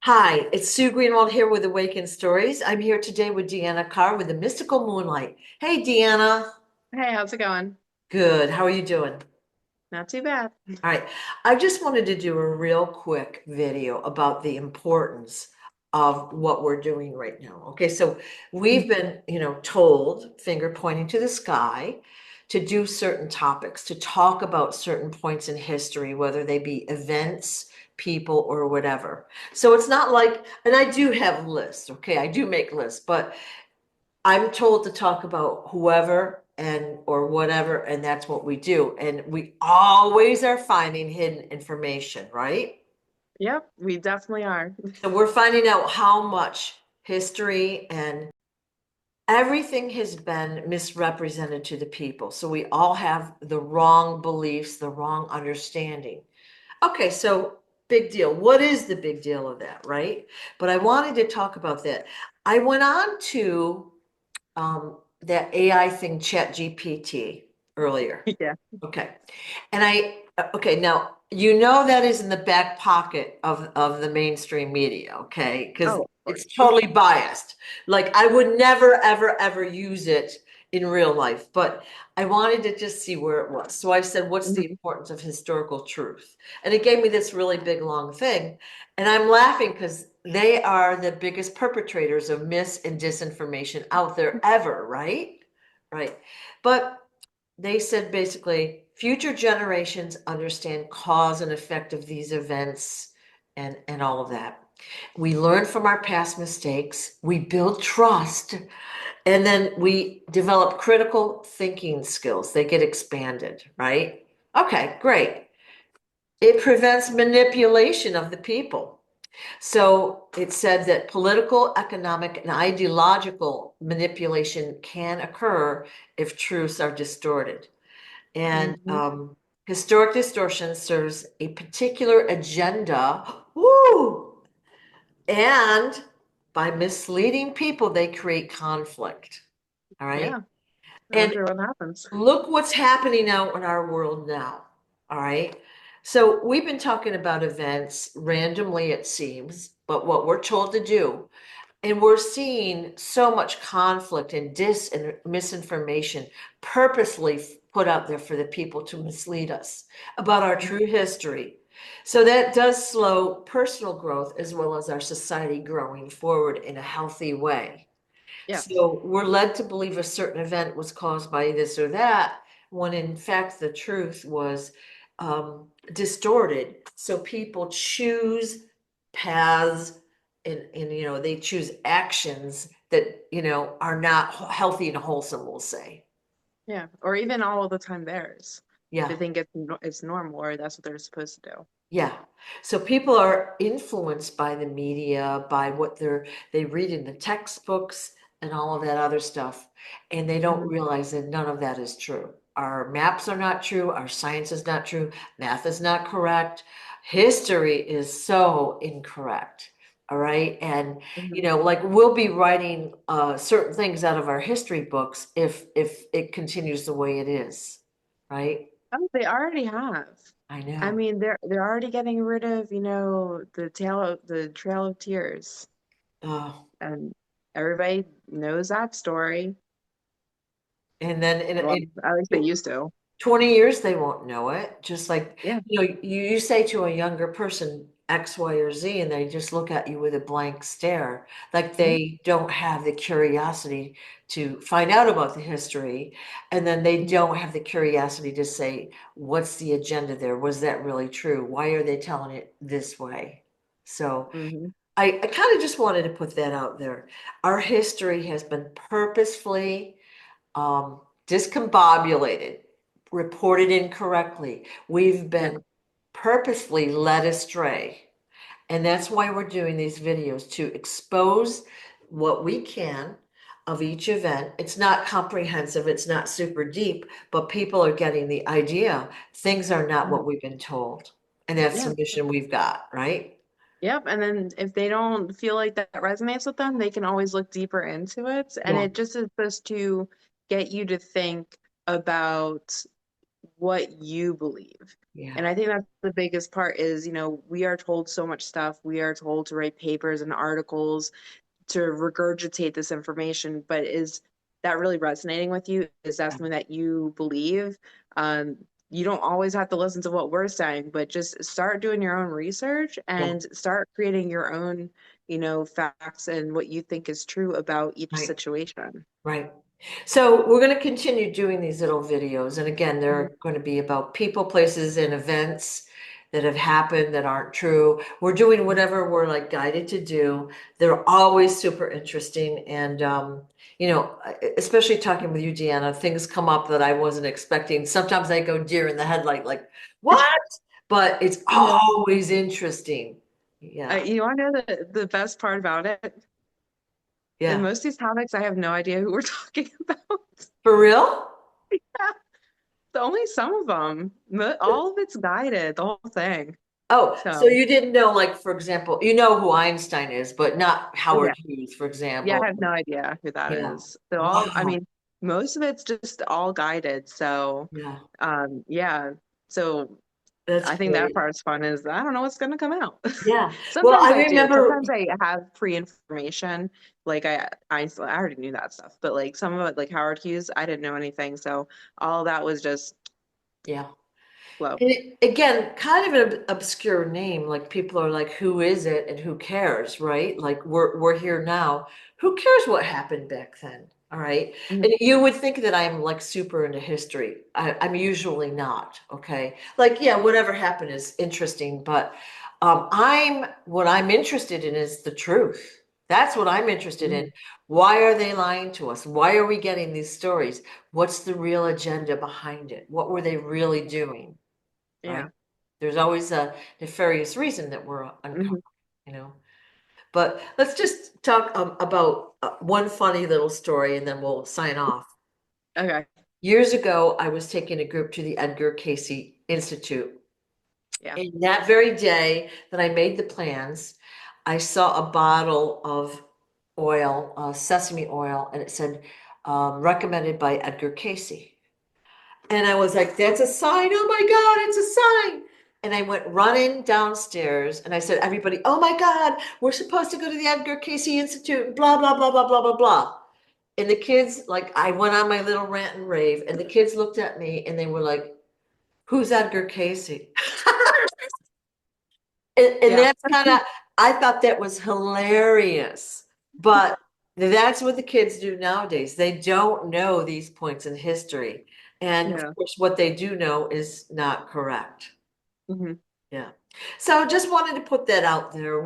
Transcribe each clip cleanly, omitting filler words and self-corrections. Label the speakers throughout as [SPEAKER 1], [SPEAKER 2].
[SPEAKER 1] Hi, it's Sue Greenwald here with Awakened Stories. I'm here today with Deanna Carr with the Mystical Moonlight. Hey, Deanna.
[SPEAKER 2] Hey, how's it going?
[SPEAKER 1] Good. How are you doing?
[SPEAKER 2] Not too bad.
[SPEAKER 1] All right. I just wanted to do a real quick video about the importance of what we're doing right now. Okay, so we've been, told, finger pointing to the sky, to do certain topics, to talk about certain points in history, whether they be events, people, or whatever. So it's not like, and I do have lists, okay, I do make lists, but I'm told to talk about whoever and or whatever, and that's what we do. And we always are finding hidden information, right?
[SPEAKER 2] Yep, we definitely are.
[SPEAKER 1] So we're finding out how much history and everything has been misrepresented to the people. So we all have the wrong beliefs, the wrong understanding. Okay, so big deal. What is the big deal of that, right? But I wanted to talk about that. I went on to that AI thing, Chat GPT, earlier.
[SPEAKER 2] Yeah.
[SPEAKER 1] Okay. And okay, now you know that is in the back pocket of the mainstream media, okay? Because
[SPEAKER 2] Oh, of
[SPEAKER 1] it's
[SPEAKER 2] course.
[SPEAKER 1] totally biased. Like I would never, ever, ever use it in real life, but I wanted to just see where it was. So I said, what's the
[SPEAKER 2] Mhm.
[SPEAKER 1] importance of historical truth? And it gave me this really big long thing. And I'm laughing because they are the biggest perpetrators of mis and disinformation out there ever, right? Right. But they said basically future generations understand cause and effect of these events and all of that. We learn from our past mistakes, we build trust, and then we develop critical thinking skills. They get expanded, right? Okay, great. It prevents manipulation of the people. So it said that political, economic, and ideological manipulation can occur if truths are distorted. And
[SPEAKER 2] Mhm.
[SPEAKER 1] historic distortion serves a particular agenda. Woo! And by misleading people, they create conflict. All right.
[SPEAKER 2] Yeah,
[SPEAKER 1] And
[SPEAKER 2] that's what happens.
[SPEAKER 1] look what's happening now in our world now. All right. So we've been talking about events randomly, it seems, but what we're told to do. And we're seeing so much conflict and dis and misinformation purposely put out there for the people to mislead us about our
[SPEAKER 2] Mhm.
[SPEAKER 1] true history. So that does slow personal growth as well as our society growing forward in a healthy way.
[SPEAKER 2] Yes.
[SPEAKER 1] So we're led to believe a certain event was caused by this or that, when in fact the truth was distorted. So people choose paths and they choose actions that are not healthy and wholesome, we'll say.
[SPEAKER 2] Yeah. Or even all of the time theirs.
[SPEAKER 1] Yeah.
[SPEAKER 2] They think it's normal or that's what they're supposed to do.
[SPEAKER 1] Yeah. So people are influenced by the media, by what they read in the textbooks and all of that other stuff, and they don't
[SPEAKER 2] Mhm.
[SPEAKER 1] realize that none of that is true. Our maps are not true, our science is not true, math is not correct, history is so incorrect. All right. And
[SPEAKER 2] Mhm.
[SPEAKER 1] like we'll be writing certain things out of our history books if it continues the way it is. Right?
[SPEAKER 2] Oh, they already have.
[SPEAKER 1] I
[SPEAKER 2] I
[SPEAKER 1] know.
[SPEAKER 2] mean, they're already getting rid of, the Trail of Tears.
[SPEAKER 1] Oh.
[SPEAKER 2] And everybody knows that story.
[SPEAKER 1] And then
[SPEAKER 2] Well,
[SPEAKER 1] in
[SPEAKER 2] at least they used to.
[SPEAKER 1] 20 years, they won't know it. Just like,
[SPEAKER 2] Yeah.
[SPEAKER 1] you say to a younger person X, Y, or Z, and they just look at you with a blank stare, like
[SPEAKER 2] Mhm.
[SPEAKER 1] they don't have the curiosity to find out about the history. And then they don't have the curiosity to say, what's the agenda there? Was that really true? Why are they telling it this way? So
[SPEAKER 2] Mhm.
[SPEAKER 1] I kind of just wanted to put that out there. Our history has been purposefully discombobulated, reported incorrectly. We've
[SPEAKER 2] Yeah.
[SPEAKER 1] been purposely led astray. And that's why we're doing these videos to expose what we can of each event. It's not comprehensive, it's not super deep, but people are getting the idea. Things are not
[SPEAKER 2] Mhm.
[SPEAKER 1] what we've been told. And that's
[SPEAKER 2] Yeah.
[SPEAKER 1] the mission we've got, right?
[SPEAKER 2] Yep. And then if they don't feel like that resonates with them, they can always look deeper into it. And
[SPEAKER 1] Yeah.
[SPEAKER 2] it just is supposed to get you to think about what you believe.
[SPEAKER 1] Yeah.
[SPEAKER 2] And I think that's the biggest part is, we are told so much stuff. We are told to write papers and articles to regurgitate this information, but is that really resonating with you? Is that something that you believe? Um, you don't always have to listen to what we're saying, but just start doing your own research
[SPEAKER 1] Yeah.
[SPEAKER 2] and start creating your own, facts and what you think is true about each
[SPEAKER 1] Right.
[SPEAKER 2] situation.
[SPEAKER 1] Right. So we're going to continue doing these little videos. And again,
[SPEAKER 2] Mhm.
[SPEAKER 1] they're going to be about people, places, and events that have happened that aren't true. We're doing whatever we're like guided to do. They're always super interesting. And, especially talking with you, Deanna, things come up that I wasn't expecting. Sometimes I go deer in the headlight, like, what? But it's
[SPEAKER 2] Yeah.
[SPEAKER 1] always interesting. Yeah.
[SPEAKER 2] You want to know the best part about it? In
[SPEAKER 1] Yeah.
[SPEAKER 2] most of these topics, I have no idea who we're talking about.
[SPEAKER 1] For real?
[SPEAKER 2] Only some of them. All of it's guided, the whole thing.
[SPEAKER 1] Oh, so
[SPEAKER 2] So,
[SPEAKER 1] you didn't know, like, for example, you know who Einstein is, but not
[SPEAKER 2] yeah.
[SPEAKER 1] Howard Hughes, for
[SPEAKER 2] Yeah, I
[SPEAKER 1] example.
[SPEAKER 2] have no idea who that
[SPEAKER 1] Yeah.
[SPEAKER 2] is. So I
[SPEAKER 1] Wow.
[SPEAKER 2] mean, most of it's just all guided. So,
[SPEAKER 1] Yeah.
[SPEAKER 2] yeah. So
[SPEAKER 1] That's
[SPEAKER 2] I think that
[SPEAKER 1] great.
[SPEAKER 2] part's fun is I don't know what's going to come out.
[SPEAKER 1] Yeah. Well,
[SPEAKER 2] Sometimes
[SPEAKER 1] I
[SPEAKER 2] I do.
[SPEAKER 1] remember,
[SPEAKER 2] Sometimes I have pre-information. Like I already knew that stuff, but like some of it, like Howard Hughes, I didn't know anything. So all that was just
[SPEAKER 1] yeah.
[SPEAKER 2] flow.
[SPEAKER 1] And again, kind of an obscure name. Like people are like, who is it and who cares, right? Like we're here now. Who cares what happened back then? All right.
[SPEAKER 2] Mhm.
[SPEAKER 1] And you would think that I'm like super into history. I'm usually not. Okay. Like, yeah, whatever happened is interesting, but what I'm interested in is the truth. That's what I'm interested in.
[SPEAKER 2] Mhm.
[SPEAKER 1] Why are they lying to us? Why are we getting these stories? What's the real agenda behind it? What were they really doing? Right?
[SPEAKER 2] Yeah.
[SPEAKER 1] There's always a nefarious reason that we're uncovering,
[SPEAKER 2] Hmm.
[SPEAKER 1] you know. But let's just talk about one funny little story and then we'll sign off.
[SPEAKER 2] Okay.
[SPEAKER 1] Years ago, I was taking a group to the Edgar Casey Institute.
[SPEAKER 2] Yeah.
[SPEAKER 1] And that very day that I made the plans, I saw a bottle of oil, sesame oil, and it said recommended by Edgar Casey. And I was like, that's a sign. Oh my God, it's a sign. And I went running downstairs and I said, everybody, oh my God, we're supposed to go to the Edgar Casey Institute, blah, blah, blah, blah, blah, blah, blah. And the kids, like, I went on my little rant and rave, and the kids looked at me and they were like, who's Edgar Casey? And
[SPEAKER 2] Yeah.
[SPEAKER 1] that's kind of, I thought that was hilarious. But that's what the kids do nowadays. They don't know these points in history. And of
[SPEAKER 2] Yeah.
[SPEAKER 1] course, what they do know is not correct.
[SPEAKER 2] Hmm.
[SPEAKER 1] Yeah. So just wanted to put that out there.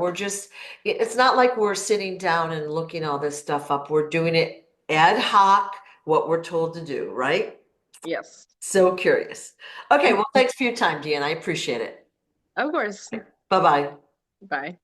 [SPEAKER 1] It's not like we're sitting down and looking all this stuff up. We're doing it ad hoc, what we're told to do, right?
[SPEAKER 2] Yes.
[SPEAKER 1] So curious. Okay, well, thanks for your time, Deanna. I appreciate it.
[SPEAKER 2] Of course.
[SPEAKER 1] Bye-bye.
[SPEAKER 2] Bye.